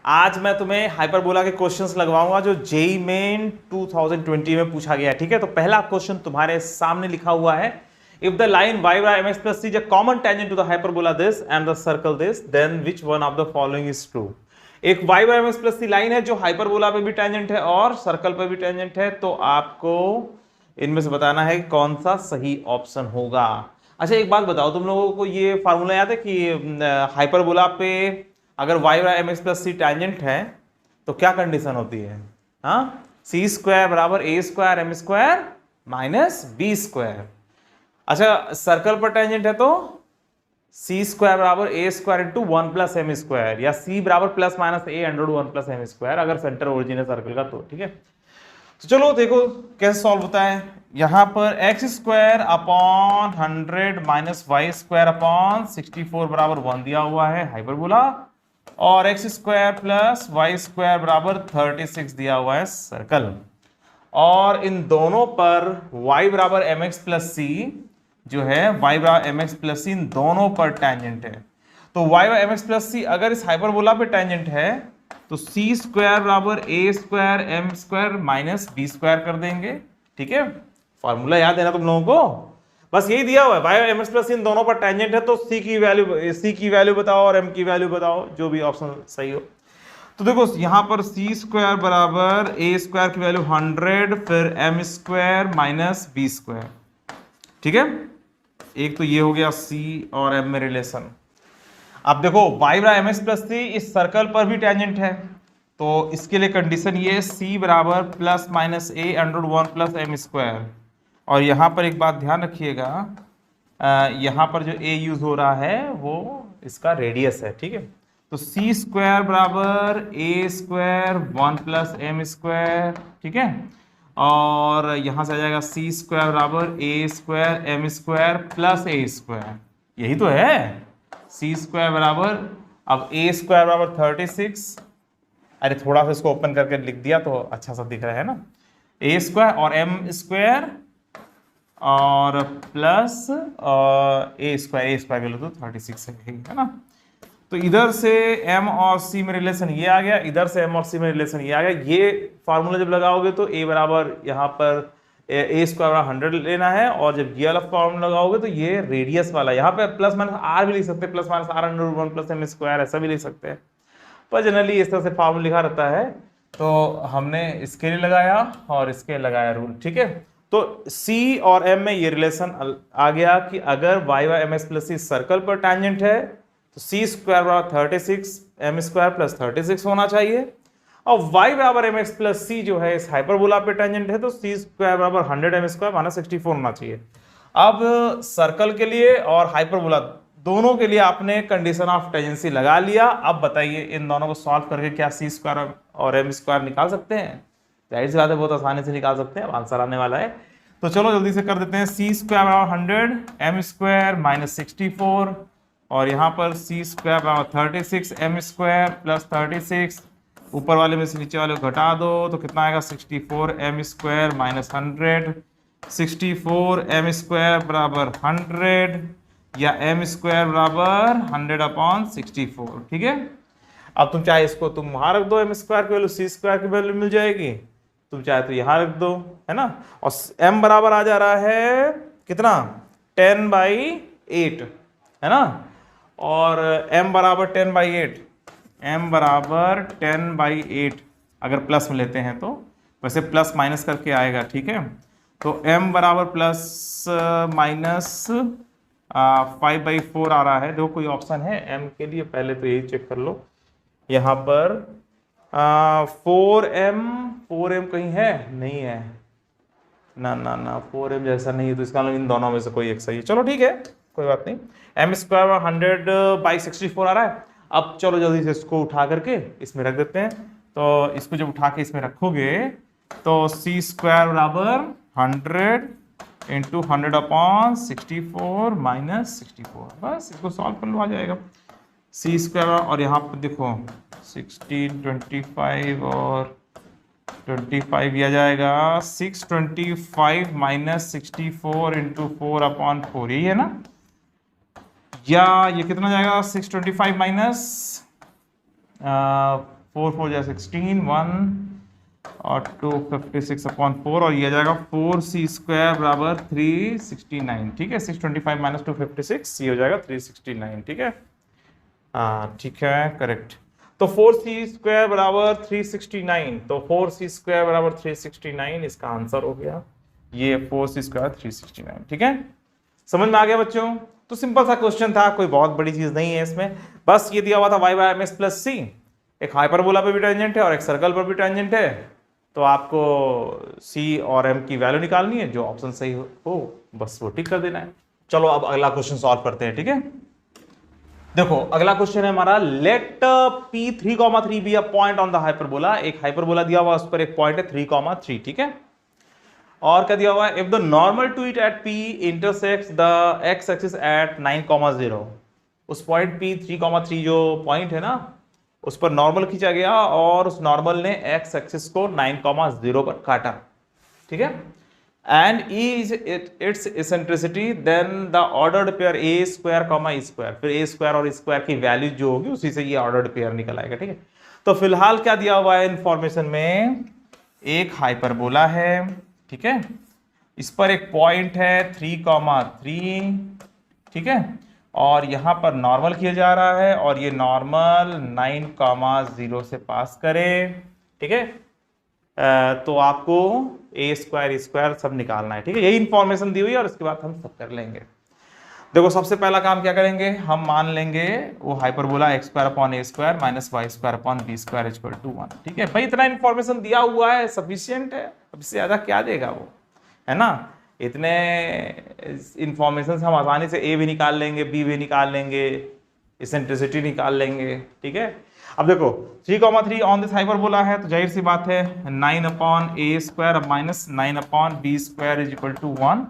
आज मैं तुम्हें हाइपरबोला के क्वेश्चंस लगवाऊंगा जो जेईई मेन 2020 में पूछा गया है। ठीक है, तो पहला क्वेश्चन तुम्हारे सामने लिखा हुआ है, if the line y by mx plus c is a common tangent to the hyperbola this and the circle this, then which one of the following is true। एक y by mx plus c line है जो hyperbola पे भी tangent है और circle पे भी tangent है, तो आपको इनमें से बताना है कौन सा सही ऑप्शन होगा। अच्छा एक बात बताओ, तुम लोगों को ये फार्मूला याद है कि हाइपरबोला पे अगर y by m x plus c tangent है तो क्या कंडीशन होती है? हाँ, सी स्क्वायर बराबर a square m square minus b square. अच्छा सर्कल पर टेंजेंट है तो सी स्क्वायर बराबर a square into one plus m square, या सी बराबर plus minus a under one plus m square अगर सेंटर ओरिजिन है सर्कल का तो। ठीक है, तो चलो देखो कैसे सॉल्व होता है। यहां पर x square upon 100 minus y square upon 64 बराबर 1 दिया हुआ है हाइपरबोला, और x square plus y square बराबर 36 दिया हुआ है सर्कल, और इन दोनों पर y बराबर एम एक्स प्लस सी जो है y बराबर एम एक्स प्लस सी इन दोनों पर टेंजेंट है। तो y बराबर एम एक्स प्लस सी अगर इस हाइपरबोला पे टेंजेंट है तो सी स्क्वायर बराबर a square m square minus b square कर देंगे। ठीक है, फॉर्मूला याद है ना तुम लोगों को? बस यही दिया हुआ है, y एम एक्स प्लस इन दोनों पर टेंजेंट है तो c की वैल्यू बताओ और m की वैल्यू बताओ, जो भी ऑप्शन सही हो। तो देखो यहां पर c स्क्वायर बराबर a स्क्वायर की वैल्यू 100 फिर m square minus b square. ठीक है, एक तो ये हो गया c और m में रिलेशन। अब देखो y बराबर एम एक्स प्लस सी इस सर्कल पर भी टेंजेंट है, तो इसके लिए कंडीशन ये c बराबर plus minus a under one plus m square. और यहाँ पर एक बात ध्यान रखिएगा, यहाँ पर जो a यूज हो रहा है वो इसका रेडियस है। ठीक है, तो सी स्क्वायर बराबर a square one plus m square. ठीक है, और यहाँ से आ जाएगा सी स्क्वायर बराबर a square m square plus A square, यही तो है। सी स्क्वायर बराबर, अब ए स्क्वायर बराबर 36, अरे थोड़ा सा इसको ओपन करके लिख दिया तो अच्छा सा दिख रहा है ना, ए स्क्वायर और एम स्क्वायर और प्लस ए स्क्वायर बोलो तो 36 है ना। तो इधर से m और c में रिलेशन ये आ गया, इधर से m और c में रिलेशन ये आ गया। ये फार्मूला जब लगाओगे तो a बराबर यहाँ पर ए स्क्वायर बराबर 100 लेना है, और जब ये वाला फार्मूला लगाओगे तो ये रेडियस वाला, यहाँ पे प्लस माइनस आर भी लिख सकते हैं, plus minus r under one plus m square ऐसा भी लिख सकते हैं, पर जनरली इस तरह से फार्मूला लिखा रहता है तो हमने इसके लिए लगाया और इसके लगाया रूल। ठीक है, तो C और M में ये रिलेशन आ गया कि अगर y by m x plus c circle पर टेंजेंट है तो सी स्क्वायर बराबर 36 एम स्क्वायर प्लस 36 होना चाहिए, और y बराबर एम एक्स प्लस सी जो है इस हाइपरबोला पे टेंजेंट है तो सी स्क्वायर बराबर 100 एम स्क्वायर माइनस 64 होना चाहिए। अब सर्कल के लिए और हाइपरबोला दोनों के लिए आपने कंडीशन ऑफ टेंजेंसी लगा लिया। अब बताइए इन दोनों को सॉल्व करके क्या सी स्क्वायर और एम स्क्वायर निकाल सकते हैं? जाहिर सी बात है, बहुत आसानी से निकाल सकते हैं, अब आंसर आने वाला है। तो चलो जल्दी से कर देते हैं। सी स्क्वायर बराबर 100 एम स्क्वायर माइनस 64, और यहाँ पर सी स्क्वायर बराबर 36 एम स्क्वायर प्लस 36, ऊपर वाले में से नीचे वाले को घटा दो तो कितना आएगा 64 m square minus 100, 64 m square बराबर 100 या एम स्क्वायर बराबर 100 अपॉन 64। ठीक है, अब तुम चाहे इसको तुम वहां रख दो, एम स्क्वायर की वैल्यू सी स्क्वायर की वैल्यू मिल जाएगी, तुम चाहे तो यहां रख दो, है ना। और m बराबर आ जा रहा है कितना 10/8, है ना, और m बराबर 10/8, m बराबर 10/8 अगर प्लस में लेते हैं तो, वैसे प्लस माइनस करके आएगा। ठीक है, तो m बराबर प्लस माइनस 5/4 आ रहा है। देखो कोई ऑप्शन है m के लिए, पहले तो यही चेक कर लो। यहाँ पर 4m कहीं है? नहीं है ना, 4m जैसा नहीं है, तो इसका मतलब इन दोनों में से कोई एक सही है। चलो ठीक है, कोई बात नहीं। m स्क्वायर 100/64 आ रहा है। अब चलो जल्दी से इसको उठा करके इसमें रख देते हैं। तो इसको जब उठा के इसमें रखोगे तो सी स्क्वायर बराबर 100 इंटू 100 अपॉन 64 माइनस 64, बस इसको सॉल्व कर लो, आ जाएगा सी स्क्वायर। और यहाँ पर देखो 16, 25 और 25 यह जाएगा 625 माइनस 64 इंटू 4 अपॉन 4, यही है ना, या ये कितना जाएगा 625 माइनस 4 4 जा 16, 1 और 256/4 और ये आ जाएगा 4c² बराबर 369, ठीक है। 625 माइनस 256 ये हो जाएगा 369, ठीक है। हाँ ठीक है, करेक्ट। तो 4c² बराबर 369, तो 4c² बराबर 369 इसका आंसर हो गया। ये 4c² 369, ठीक है। समझ में आ गया बच्चों? तो सिंपल सा क्वेश्चन था, कोई बहुत बड़ी चीज नहीं है इसमें। बस ये दिया हुआ था y by mx plus c, एक हाइपरबोला पे भी टेंजेंट है और एक सर्कल पर भी टेंजेंट है। तो आपको c और m की वैल्यू निकालनी है, जो ऑप्शन सही हो बस वो टिक कर देना है। चलो अब अगला क्वेश्चन सॉल्व करते हैं, ठीक है। देखो अगला क्वेश्चन है हमारा, let P3,3 be a point on the hyperbola. एक हाइपरबोला दिया हुआ, उस पर एक पॉइंट है 3,3, ठीक है। और क्या दिया हुआ है, if the normal to it at P intersects the x axis at 9,0, उस पॉइंट P 3,3 जो पॉइंट है ना, उस पर नॉर्मल खींचा गया और उस नॉर्मल ने x एक्सिस को 9,0 पर काटा, ठीक है। And is its eccentricity, then the ordered pair a², e², फिर a² और e² की वैल्यू जो होगी उसी से ये ऑर्डर्ड पेयर निकल आएगा, ठीक है। तो फिलहाल क्या दिया हुआ है इंफॉर्मेशन में, एक हाइपरबोला है, ठीक है, इस पर एक पॉइंट है 3,3, ठीक है, और यहां पर नॉर्मल किया जा रहा है और ये नॉर्मल 9,0 से पास करे, ठीक है। तो आपको a² e² सब निकालना है, ठीक है। यही इंफॉर्मेशन दी हुई है और इसके बाद हम सब कर लेंगे। देखो सबसे पहला काम क्या करेंगे, हम मान लेंगे वो hyperbola x² minus y² equal to 1, ठीक है। भाई इतना इंफॉर्मेशन दिया हुआ है, सफिशिएंट है, अब इससे ज्यादा क्या देगा वो, है ना। इतने इंफॉर्मेशन हम आसानी से a भी निकाल लेंगे, b भी निकाल लेंगे, इसेंट्रिसिटी निकाल लेंगे, ठीक है। अब देखो 3,3 ऑन दिस हाइपरबोला है, तो जाहिर सी बात है 9/a² minus 9/b² is equal to 1,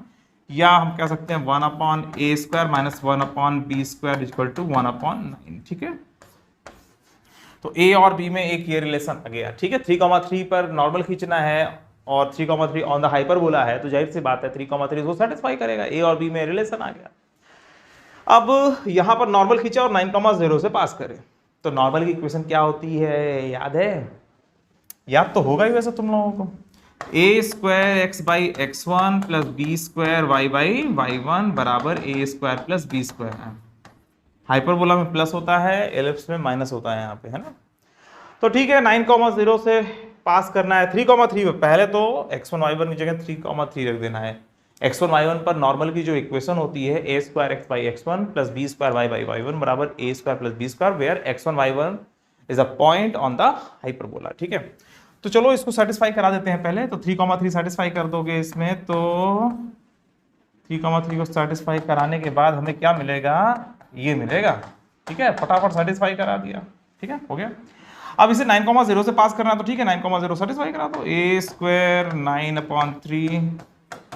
या हम कह सकते हैं 1/a² minus 1/b² is equal to 1/9, ठीक है। तो a और b में एक ये रिलेशन आ गया, ठीक है। 3,3 पर नॉर्मल खींचना है और 3,3 ऑन द हाइपरबोला है, तो जाहिर सी बात है 3,3 को सेटिस्फाई करेगा, a और b में रिलेशन आ गया। अब यहां पर नॉर्मल खींचा और 9,0 से पास करे, तो नॉर्मल की इक्वेशन क्या होती है, याद है? याद तो होगा ही वैसे तुम लोगों को, a² x/x1 plus b² y/y1 बराबर a² प्लस b² है। हाइपरबोला में प्लस होता है, एलिप्स में माइनस होता है यहाँ पे, है ना। तो ठीक है, 9,0 से पास करना है 3,3 में, पहले तो x1 y1 की जगह 3,3 रख देना है। x1 y1 पर नॉर्मल की जो इक्वेशन होती है a² x/x1 plus b² y/y1 बराबर a² plus b², where x1 y1 is a point on the hyperbola, ठीक है। तो चलो इसको सेटिस्फाई करा देते हैं पहले। तो 3,3 सेटिस्फाई कर दोगे इसमें, तो 3,3 को सेटिस्फाई कराने के बाद हमें क्या मिलेगा, ये मिलेगा, ठीक है। फटाफट सेटिस्फाई करा दिया, ठीक है, हो गया। अब इसे 9,0 से पास करना, तो ठीक है 9,0 सेटिस्फाई करा दो, a² 9/3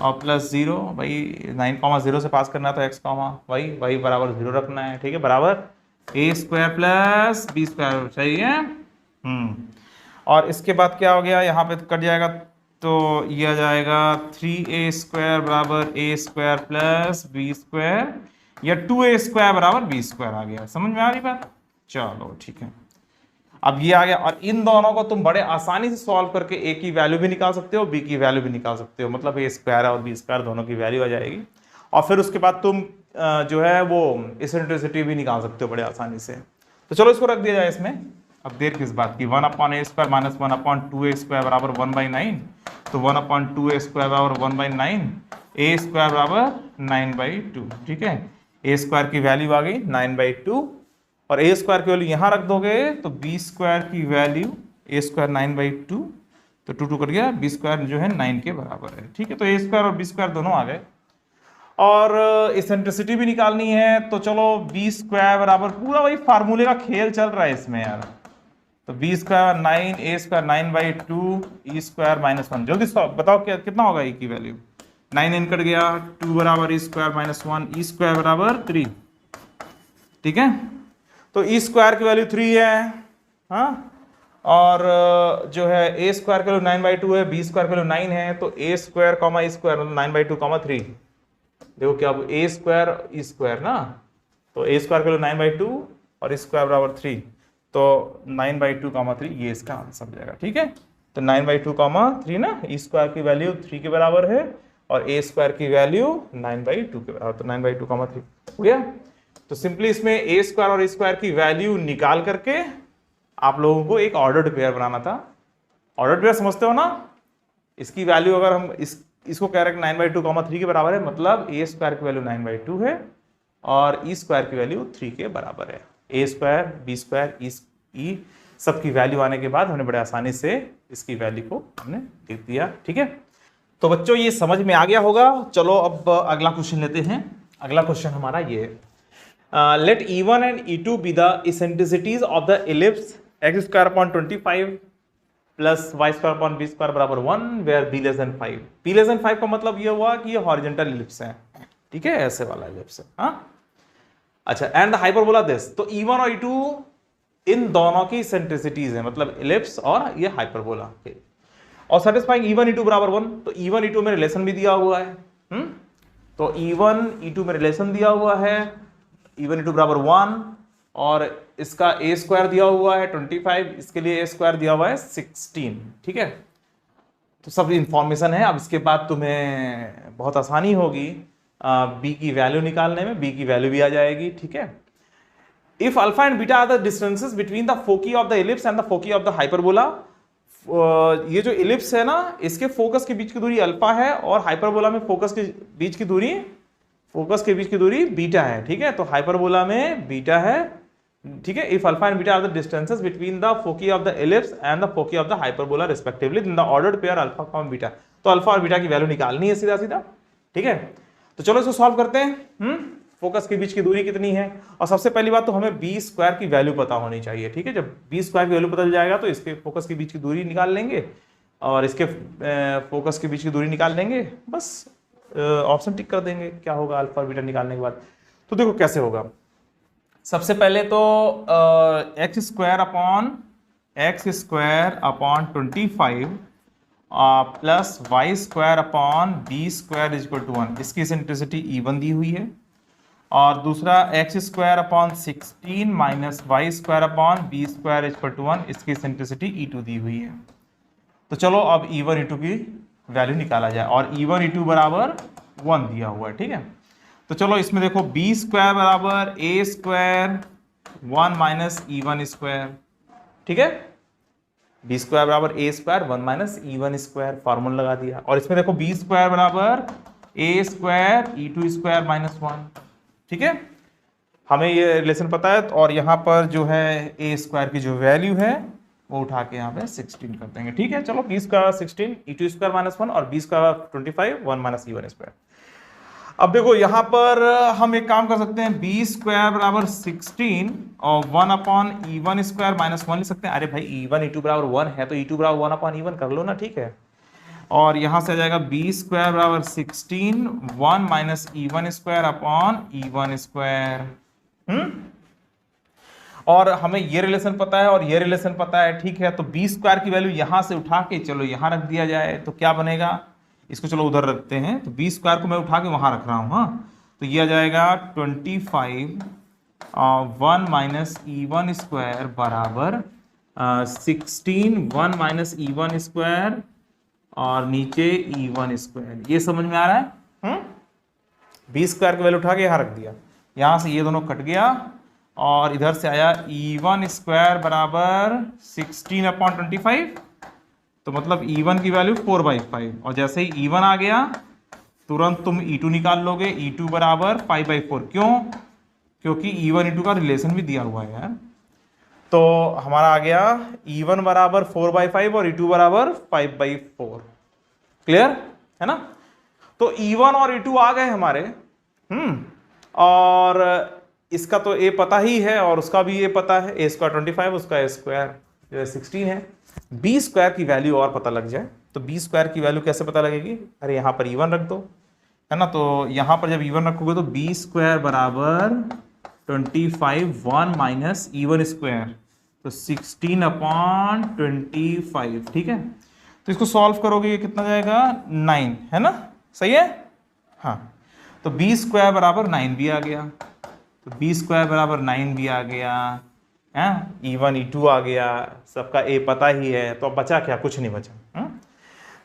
और प्लस 0, भाई 9,0 से पास करना, तो x, y बराबर 0 रखना है, ठीक है, बराबर a² प्लस b², सही है। और इसके बाद क्या हो गया, यहाँ पे कट जाएगा, तो ये आ जाएगा 3a² बराबर a² प्लस b², या 2a² बराबर b² आ गया। समझ में आ रही बात? चलो ठीक है, अब ये आ गया। और इन दोनों को तुम बड़े आसानी से सॉल्व करके a की वैल्यू भी निकाल सकते हो, b की वैल्यू भी निकाल सकते हो, मतलब a² और b² दोनों की वैल्यू आ जाएगी। और फिर उसके बाद तुम जो है वो इसेंट्रिसिटी भी निकाल सकते हो बड़े आसानी से। तो चलो इसको रख दिया जाए इसमें, अब देर किस बात की, 1/a² माइनस 1/2a² बराबर 1/9, तो 1/2a² बराबर 1/9, a² बराबर 9/2, ठीक है। a² की वैल्यू आ गई 9/2 और a² की वैल्यू यहां रख दोगे, तो b² की वैल्यू a² 9/2, तो 2 कट गया, b² जो है 9 के बराबर है, ठीक है। तो a² और b² दोनों आ गए और इसेंट्रिसिटी भी निकालनी है, तो चलो b² बराबर, पूरा वही फार्मूले का खेल चल रहा है इसमें यार। तो b² 9, a² 9/2, e² -1, जल्दी बताओ क्या कितना होगा e की वैल्यू, 9 इन कट गया, 2 बराबर e² -1, e² बराबर 3, ठीक है। तो e² की वैल्यू 3 है, हाँ, और जो है a² की वैल्यू 9/2 है, b² की वैल्यू 9 है, तो a² e² 9/2 3, देखो क्या a² e² ना, तो a² की वैल्यू 9/2 और e² बराबर 3, तो 9/2, 3 ये इसका आंसर हो जाएगा। ठीक है, तो 9/2, 3 ना, ई स्क्वायर की वैल्यू 3 के बराबर है और ए स्क्वायर की वैल्यू 9/2 के बराबर, तो 9/2, 3 हो गया। तो सिंपली इसमें ए स्क्वायर और ए स्क्वायर की वैल्यू निकाल करके आप लोगों को एक ऑर्डर्ड पेयर बनाना था। ऑर्डर्ड पेयर समझते हो ना, इसकी वैल्यू अगर हम इसको कह रहे हैं 9/2, 3 के बराबर है, मतलब ए स्क्वायर की वैल्यू 9/2 है और ई स्क्वायर की वैल्यू 3 के बराबर है। ए स्क्वायर, बी स्क्वायर, ई सबकी वैल्यू आने के बाद हमने बड़े आसानी से इसकी वैल्यू को हमने लिख दिया। ठीक है, तो बच्चों ये समझ में आ गया होगा। चलो अब अगला क्वेश्चन लेते हैं। अगला क्वेश्चन हमारा ये है, let E1 and E2 be the eccentricities of the ellipse x² 25 + y² b² बराबर 1 where b less than 5। b less than 5 का मतलब ये हुआ कि ये हॉरिजॉन्टल इलिप्स है। ठीक है, ऐसे वाला इलिप्स है। हाँ, अच्छा, एंड द हाइपरबोला दिस, तो E1 और E2 इन दोनों की इसेंट्रिसिटीज है, मतलब इलिप्स और ये हाइपरबोला के, और सेटिस्फाइंग E1 E2 बराबर 1। तो E1 E2 में रिलेशन भी दिया हुआ है। तो E1 E2 में रिलेशन दिया हुआ है, E1 E2 बराबर 1, और इसका ए स्क्वायर दिया हुआ है 25, इसके लिए ए स्क्वायर दिया हुआ है 16। ठीक है, तो सब इंफॉर्मेशन है। अब इसके बाद तुम्हें बहुत आसानी होगी बी की वैल्यू निकालने में, बी की वैल्यू भी आ जाएगी। ठीक है, if alpha and beta are the distances between the foci of the ellipse and the foci of the hyperbola, ये जो इलिप्स है ना, इसके फोकस के बीच की दूरी अल्फा है और हाइपरबोला में फोकस के बीच की दूरी बीटा है। ठीक है, तो हाइपरबोला में बीटा है। ठीक है, if alpha and beta are the distances between the foci of the ellipse and the foci of the hyperbola respectively in the ordered pair alpha comma beta, तो अल्फा और बीटा की value निकालनी है सीधा सीधा। ठीक है, तो चलो इसको सॉल्व करते हैं। फोकस के बीच की दूरी कितनी है, और सबसे पहली बात तो हमें बी स्क्वायर की वैल्यू पता होनी चाहिए। ठीक है, जब बी स्क्वायर की वैल्यू पता चल जाएगा तो इसके फोकस के बीच की दूरी निकाल लेंगे और इसके फोकस के बीच की दूरी निकाल लेंगे, बस ऑप्शन टिक कर देंगे, क्या होगा अल्फा और बीटा निकालने के बाद। तो देखो कैसे होगा। सबसे पहले तो x² upon 25 plus y² upon b² = 1, इसकी इसेंट्रिसिटी E1 दी हुई है, और दूसरा x² upon 16 minus y² upon b² = 1, इसकी इसेंट्रिसिटी E2 दी हुई है। तो चलो अब E1 E2 की वैल्यू निकाला जाए, और E1 E2 बराबर 1 दिया हुआ है। ठीक है, तो चलो इसमें देखो b² बराबर a² 1 माइनस E1²। ठीक है, b² बराबर a² 1 माइनस E1², फॉर्मूला लगा दिया। और इसमें देखो b² बराबर a² E2² माइनस 1। ठीक है, हमें ये रिलेशन पता है, और यहाँ पर जो है a² की जो वैल्यू है वो उठा के यहाँ पे 16 कर देंगे। ठीक है, चलो b² 16 E2² माइनस 1 और b² 25 1 माइनस E1²। अब देखो यहाँ पर हम एक काम कर सकते हैं, b² बराबर 16 और 1 अपॉन E1² माइनस 1 लिख सकते हैं। अरे भाई E1 E2 बराबर 1 है तो E2 बराबर 1 अपॉन E1 कर लो ना। ठीक है, और यहाँ से आ जाएगा b² बराबर 16 1 माइनस E1² अपॉन E1²। और हमें ये रिलेशन पता है और ये रिलेशन पता है। ठीक है, तो b² की वैल्यू यहाँ से उठा के चलो यहाँ रख दिया जाए, तो क्या बनेगा, इसको चलो उधर रखते हैं, तो b² को मैं उठा के वहां रख रहा हूं। हाँ, तो ये आ जाएगा 25 1 माइनस E1² बराबर 16 1 माइनस E1² और नीचे E1²। ये समझ में आ रहा है। b² की वैल्यू उठा के यहाँ रख दिया, यहाँ से ये दोनों कट गया और इधर से आया E1² बराबर 16 अपॉन 25, तो मतलब E1 की वैल्यू 4/5, और जैसे ही E1 आ गया तुरंत तुम E2 निकाल लोगे, E2 बराबर 5/4। क्यों? क्योंकि E1 E2 का रिलेशन भी दिया हुआ है यार। तो हमारा आ गया E1 बराबर 4/5 और E2 बराबर 5/4। क्लियर है ना? तो E1 और E2 आ गए हमारे। और इसका तो A पता ही है और उसका भी A पता है, a² 25 उसका a² 16 है। b² की वैल्यू और पता लग जाए, तो b² की वैल्यू कैसे पता लगेगी? अरे यहाँ पर E1 रख दो, है ना? तो यहाँ पर जब E1 रखोगे तो b² बराबर 25 1 माइनस E1², तो 16 अपॉन 25। ठीक है, तो इसको सॉल्व करोगे ये कितना जाएगा? 9, है ना? सही है। हाँ, तो b² बराबर 9 भी आ गया, तो b² बराबर 9 भी आ गया। हाँ, E1 E2 आ गया, सबका ए पता ही है, तो अब बचा क्या, कुछ नहीं बचा।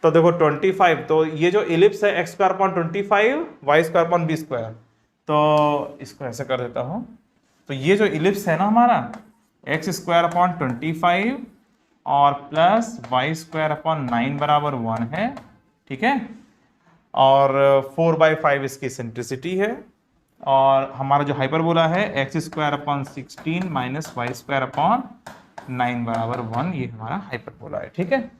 तो देखो 25, तो ये जो इलिप्स है x square upon 25 y square upon b square, तो इसको ऐसे कर देता हूँ। तो ये जो इलिप्स है ना हमारा, x स्क्वायर अपॉन 25 और प्लस वाई स्क्वायर अपॉन 9 बराबर 1 है, ठीक है। और 4/5 इसकी सेंट्रिसिटी है, और हमारा जो हाइपरबोला है x square upon 16 minus y square upon 9 बराबर 1, ये हमारा हाइपरबोला है, ठीक है।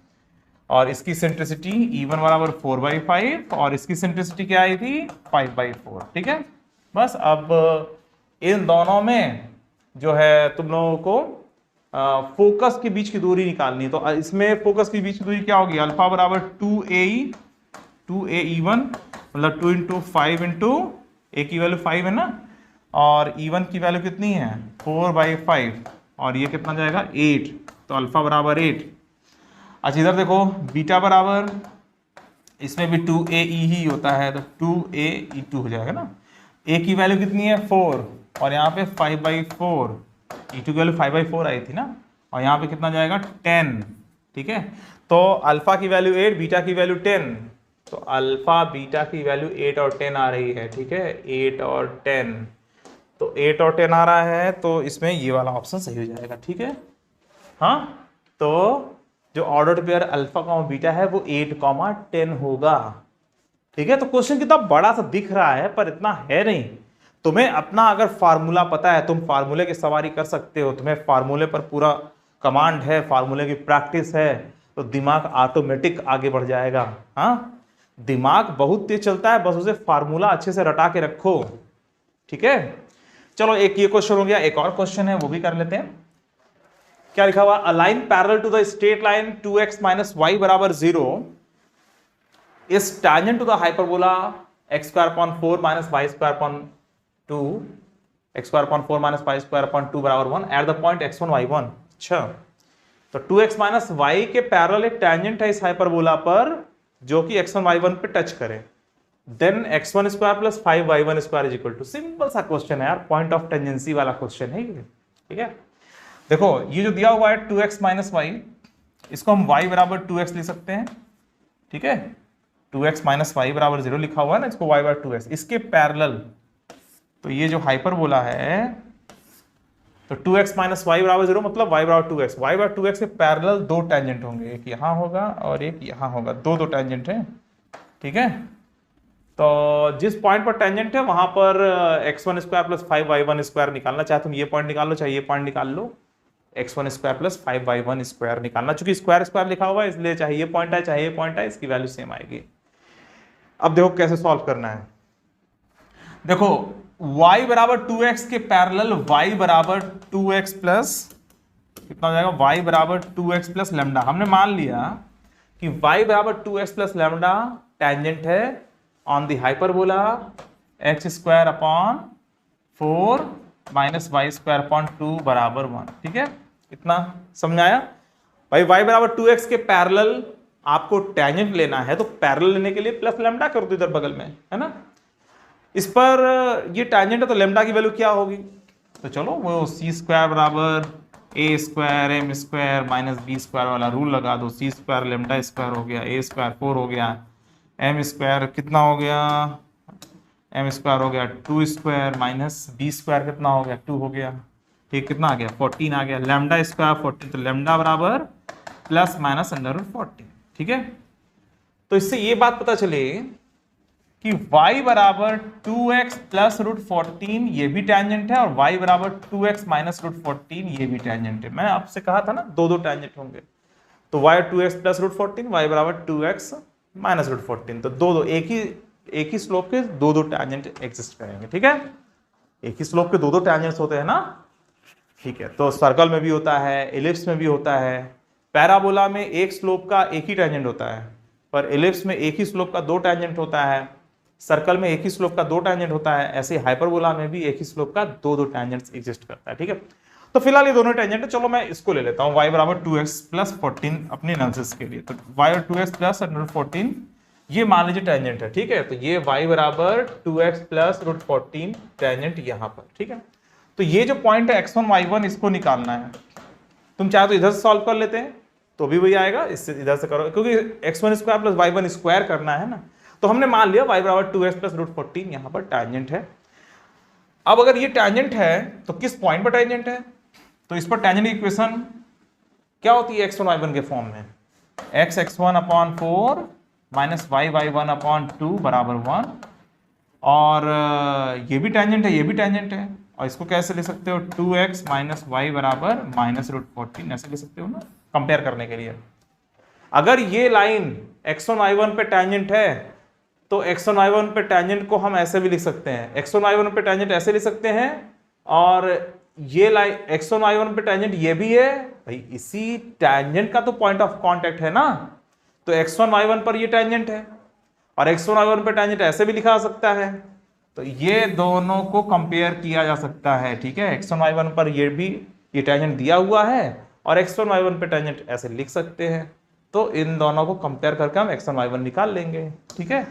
और इसकी सेंट्रिसिटी E1 बराबर 4/5 और इसकी सेंट्रिसिटी क्या आई थी 5/4, ठीक है। बस अब इन दोनों में जो है तुम लोगों को फोकस के बीच की दूरी निकालनी है। तो इसमें फोकस के बीच की दूरी क्या होगी, अल्फा बराबर 2AE1 मतलब 2 इंटू 5 इंटू ए की वैल्यू 5 है ना, और E1 की वैल्यू कितनी है 4/5, और ये कितना जाएगा 8, तो अल्फा बराबर 8। अच्छा इधर देखो बीटा बराबर, इसमें भी 2AE ही होता है, तो 2AE2 हो जाएगा ना। ए की वैल्यू कितनी है 4 और यहाँ पे 5/4, E2 की वैल्यू 5/4 आई थी ना, और यहाँ पे कितना जाएगा 10, ठीक है। तो अल्फा की वैल्यू 8, बीटा की वैल्यू 10, तो अल्फा बीटा की वैल्यू 8 और 10 आ रही है, ठीक है, 8 और 10, तो 8 और 10 आ रहा है, तो इसमें ये वाला ऑप्शन सही हो जाएगा, ठीक है। हाँ, तो जो ordered pair alpha comma beta है वो 8,10 होगा, ठीक है। तो क्वेश्चन कितना बड़ा सा दिख रहा है पर इतना है नहीं। तुम्हें अपना अगर फार्मूला पता है, तुम फार्मूले की सवारी कर सकते हो, तुम्हें फार्मूले पर पूरा कमांड है, फार्मूले की प्रैक्टिस है, तो दिमाग ऑटोमेटिक आगे बढ़ जाएगा। हाँ, दिमाग बहुत तेज चलता है, बस उसे फार्मूला अच्छे से रटा के रखो, ठीक है। चलो एक ये क्वेश्चन हो गया, एक और क्वेश्चन है वो भी कर लेते हैं। क्या लिखा हुआ, a line parallel to the straight line 2x minus y बराबर 0 is tangent to the hyperbola x square upon 4 minus y square upon 2, x square upon 4 minus y square upon 2 बराबर 1 eight the point x1 y1। अच्छा, तो 2x minus Y के parallel एक tangent है इस hyperbola पर जो कि x1 y1 पे टच करे, then x1 square plus 5y1 square is equal to, simple सा क्वेश्चन है यार, पॉइंट ऑफ टेंजेंसी वाला क्वेश्चन है ये, ठीक है। देखो ये जो दिया हुआ है 2x माइनस वाई, इसको हम y बराबर 2x लिख सकते हैं, ठीक है। 2x माइनस वाई बराबर 0 लिखा हुआ है ना, इसको y बराबर 2x, इसके पैरेलल, तो ये जो हाइपरबोला है, तो 2x माइनस वाई बराबर 0 मतलब y बराबर 2x, y बराबर 2x के पैरेलल दो टैंजेंट होंगे, एक यहाँ होगा और एक यहाँ होगा, दो टैंजेंट है, ठीक है। तो जिस पॉइंट पर टैंजेंट है वहां पर x1 square plus 5y1 square निकालना, चाहे तुम ये पॉइंट निकाल लो चाहे ये पॉइंट निकाल लो, x1 square plus 5y1 square निकालना, चूंकि स्क्वायर स्क्वायर लिखा हुआ है इसलिए चाहे ये पॉइंट है चाहे ये पॉइंट है, इसकी वैल्यू सेम आएगी। अब देखो कैसे सॉल्व करना है। देखो y बराबर 2x के पैरेलल y बराबर 2x प्लस कितना हो जाएगा, y बराबर 2x प्लस लैम्डा। हमने मान लिया कि y बराबर 2x प्लस लैम्डा टैंजेंट है on the hyperbola x square upon 4 minus y square upon 2 बराबर 1, ठीक है। इतना समझ आया भाई। y बराबर 2x के पैरेलल आपको टैंजेंट लेना है, तो पैरेलल लेने के लिए प्लस लैम्डा कर दो इधर बगल में, है ना। इस पर ये टैंजेंट है तो लैम्डा की वैल्यू क्या होगी, तो चलो वो सी स्क्वायर बराबर a square m square minus b square वाला रूल लगा दो। सी स्क्वायर लैम्डा स्क्वायर हो गया, ए स्क्वायर 4 हो गया, एम स्क्वायर कितना हो गया, एम स्क्वायर हो गया 2 स्क्वायर माइनस बी स्क्वायर कितना हो गया 2 हो गया, ठीक, कितना आ गया 14 आ गया, लैम्डा स्क्वायर 14, तो लैम्डा बराबर प्लस माइनस अंडर रूट 14, ठीक है। तो इससे ये बात पता चले कि y बराबर 2x प्लस रूट 14 ये भी टैंजेंट है, और y बराबर 2x माइनस रूट 14 ये भी टैंजेंट है। मैंने आपसे कहा था ना दो टैंजेंट होंगे, तो y 2x plus root 14, y बराबर 2x माइनस रूट 14, तो दो एक ही स्लोप के दो टैंजेंट एग्जिस्ट करेंगे, ठीक है। एक ही स्लोप के दो टैंजेंट्स होते हैं ना, ठीक है। तो सर्कल में भी होता है, एलिप्स में भी होता है, पैराबोला में एक स्लोप का एक ही टैंजेंट होता है, पर एलिप्स में एक ही स्लोप का दो टैंजेंट होता है, सर्कल में एक ही स्लोप का दो टैंजेंट होता है, ऐसे हाइपरबोला में भी एक ही स्लोप का दो टैंजेंट्स एग्जिस्ट करता है, ठीक है। तो फिलहाल ये दोनों टैंजेंट है, चलो मैं इसको ले लेता हूं, y बराबर 2x प्लस 14 अपने एनालिसिस के लिए, तो y और 2x प्लस रूट 14 ये मान लीजिए टैंजेंट है, ठीक है। तो ये y बराबर 2x प्लस रूट 14 टैंजेंट यहां पर, ठीक है। तो ये जो पॉइंट है x1 y1 इसको निकालना है। तुम चाहे तो इधर से सॉल्व कर लेते हैं तो भी वही आएगा, इससे इधर से करो, क्योंकि x1 square plus y1 square करना है ना। तो हमने मान लिया y बराबर 2x प्लस रूट 14 यहाँ पर टैंजेंट है। अब अगर ये टैंजेंट है तो किस पॉइंट पर टैंजेंट है, तो इस पर टैंजेंट इक्वेशन क्या होती है x1 y1 के फॉर्म में, x x1 upon 4 minus y y1 upon 2 बराबर 1, और ये भी टैंजेंट है, ये भी टैंजेंट है, और इसको कैसे ले सकते हो 2x माइनस वाई बराबर माइनस रूट 14, ऐसे ले सकते हो ना कंपेयर करने के लिए। अगर ये लाइन x1 y1 पे टैंजेंट है तो x1 y1 पे टैंजेंट को हम ऐसे भी लिख सकते हैं, x1 y1 पे टैंजेंट ऐसे लिख सकते हैं, और ये लाइन x1 y1 पे टैंजेंट ये भी है भाई, इसी टैंजेंट का तो पॉइंट ऑफ कांटेक्ट है ना। तो x1 y1 पर ये टैंजेंट है और x1 y1 पे टैंजेंट ऐसे भी लिखा जा सकता है, तो ये दोनों को कंपेयर किया जा सकता है, ठीक है। x1 y1 पर ये टैंजेंट दिया हुआ है और x1 y1 पे टैंजेंट ऐसे लिख सकते हैं, तो इन दोनों को कंपेयर करके हम x1 y1 निकाल लेंगे, ठीक है।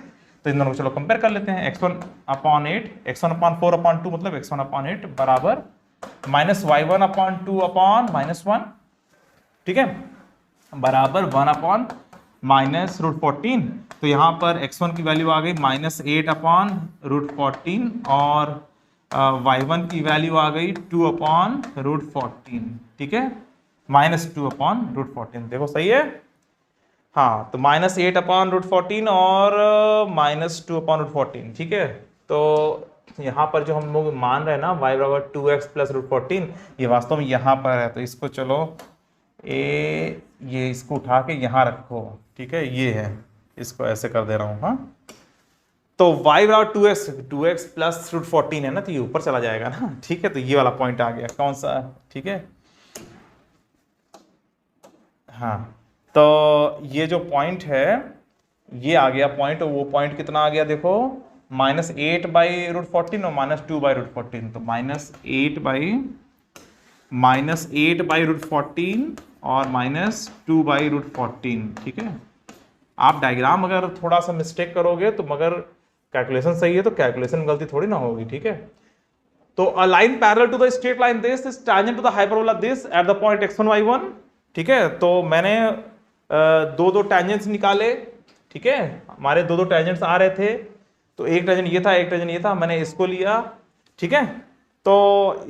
तो इन दोनों को चलो कंपेयर कर लेते हैं, x1 upon 8, x1 upon 4 upon 2 मतलब x1 अपॉन 8 बराबर minus y1 upon 2 upon minus 1, ठीक है, बराबर 1 अपॉन माइनस रूट 14। तो यहाँ पर x1 की वैल्यू आ गई माइनस 8 अपॉन रूट 14 और y1 की वैल्यू आ गई 2 अपॉन रूट 14, ठीक है, माइनस 2 अपॉन रूट 14। देखो सही है, हाँ, तो माइनस 8 अपॉन रूट 14 और माइनस 2 अपॉन रूट 14, ठीक है। तो यहाँ पर जो हम लोग मान रहे हैं ना y बराबर 2x प्लस रूट 14, ये वास्तव में यहाँ पर है, तो इसको चलो ये इसको उठा के यहाँ रखो, ठीक है, ये है, इसको ऐसे कर दे रहा हूँ, हाँ। तो y बराबर 2x प्लस रूट 14 है ना, तो ये ऊपर चला जाएगा ना, ठीक है। तो ये वाला पॉइंट आ गया, कौन सा, ठीक है, हाँ। तो ये जो पॉइंट है ये आ गया पॉइंट, वो पॉइंट कितना आ गया देखो, माइनस 8 बाई रूट 14 और माइनस 2 बाई रूट 14, तो माइनस 8 बाई रूट 14 और माइनस 2 बाई रूट 14, ठीक है। आप डायग्राम अगर थोड़ा सा मिस्टेक करोगे तो मगर कैलकुलेशन सही है तो कैलकुलेशन में गलती थोड़ी ना होगी, ठीक है। तो a line parallel to the straight line this is tangent to the hyperbola this at the point x1 y1, ठीक है। तो मैंने दो टैंजेंट्स निकाले, ठीक है, हमारे दो टैंजेंट्स आ रहे थे, तो एक टैंजेंट ये था, एक टैंजेंट ये था, मैंने इसको लिया, ठीक है। तो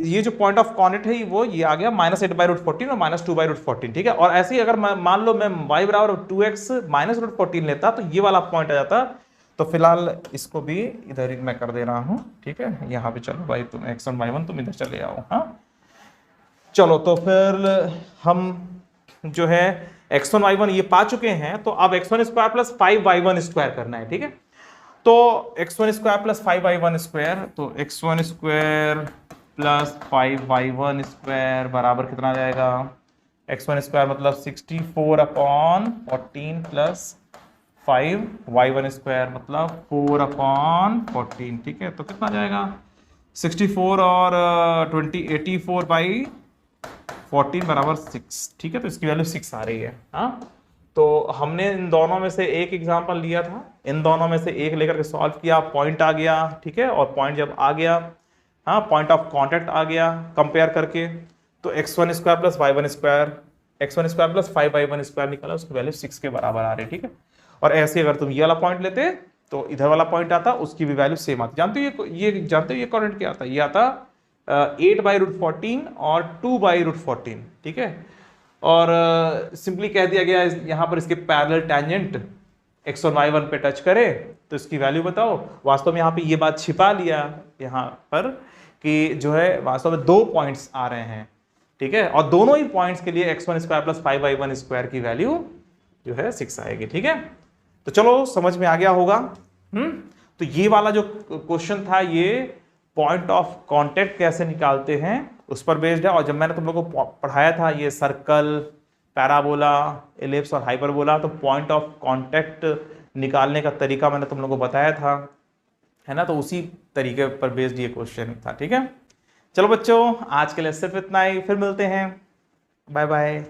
ये जो पॉइंट ऑफ कॉन्टेक्ट है वो ये आ गया माइनस 8 बाई रूट 14 और माइनस 2 बाई रूट 14, ठीक है। और ऐसे ही अगर मान लो मैं y बराबर 2x माइनस रूट 14 लेता तो ये वाला पॉइंट आ जाता। तो फिलहाल इसको भी इधर ही मैं कर दे रहा हूं, ठीक है, यहाँ पे चलो भाई तुम x1 y1 तुम इधर चले आओ, हाँ। चलो तो फिर हम जो है x1 y1 ये पा चुके हैं, तो अब x1 square plus 5y1 square करना है, ठीक है। तो x1 square plus 5y1 square, तो x1 square plus 5y1 square बराबर कितना आ जाएगा, x1 स्क्वायर मतलब 64 अपॉन 14 प्लस 5y1 स्क्वायर मतलब 4 अपॉन 14, ठीक है। तो कितना आ जाएगा 64 और 20 84 बाई 14 बराबर 6, ठीक है। तो इसकी वैल्यू 6 आ रही है, हाँ। तो हमने इन दोनों में से एक एग्जांपल लिया था, इन दोनों में से एक लेकर के सॉल्व किया, पॉइंट आ गया, ठीक है। और पॉइंट जब आ गया, हाँ, पॉइंट ऑफ कांटेक्ट आ गया कंपेयर करके, तो x1 square plus y1 square, x1 square plus 5y1 square निकाला, उसकी वैल्यू 6 के बराबर आ रही, ठीक है। और ऐसे अगर तुम ये वाला पॉइंट लेते तो इधर वाला पॉइंट आता, उसकी भी वैल्यू सेम आती। जानते हो ये कॉन्टेक्ट क्या आता, ये आता 8 बाई रूट 14 और 2 बाई रूट 14, ठीक है। और सिंपली कह दिया गया यहाँ पर इसके पैरेलल टैंजेंट x1 y1 पे टच करे तो इसकी वैल्यू बताओ। वास्तव में यहाँ पे ये बात छिपा लिया यहाँ पर कि जो है वास्तव में दो पॉइंट्स आ रहे हैं, ठीक है, और दोनों ही पॉइंट्स के लिए x1 square plus 5y1 square की वैल्यू जो है 6 आएगी, ठीक है। तो चलो समझ में आ गया होगा। तो ये वाला जो क्वेश्चन था ये पॉइंट ऑफ कांटेक्ट कैसे निकालते हैं उस पर बेस्ड है। और जब मैंने तुम लोगों को पढ़ाया था ये सर्कल, पैराबोला, एलिप्स और हाइपरबोला, तो पॉइंट ऑफ कांटेक्ट निकालने का तरीका मैंने तुम लोगों को बताया था, है ना। तो उसी तरीके पर बेस्ड ये क्वेश्चन था, ठीक है। चलो बच्चों आज के लिए सिर्फ इतना ही, फिर मिलते हैं, बाय बाय।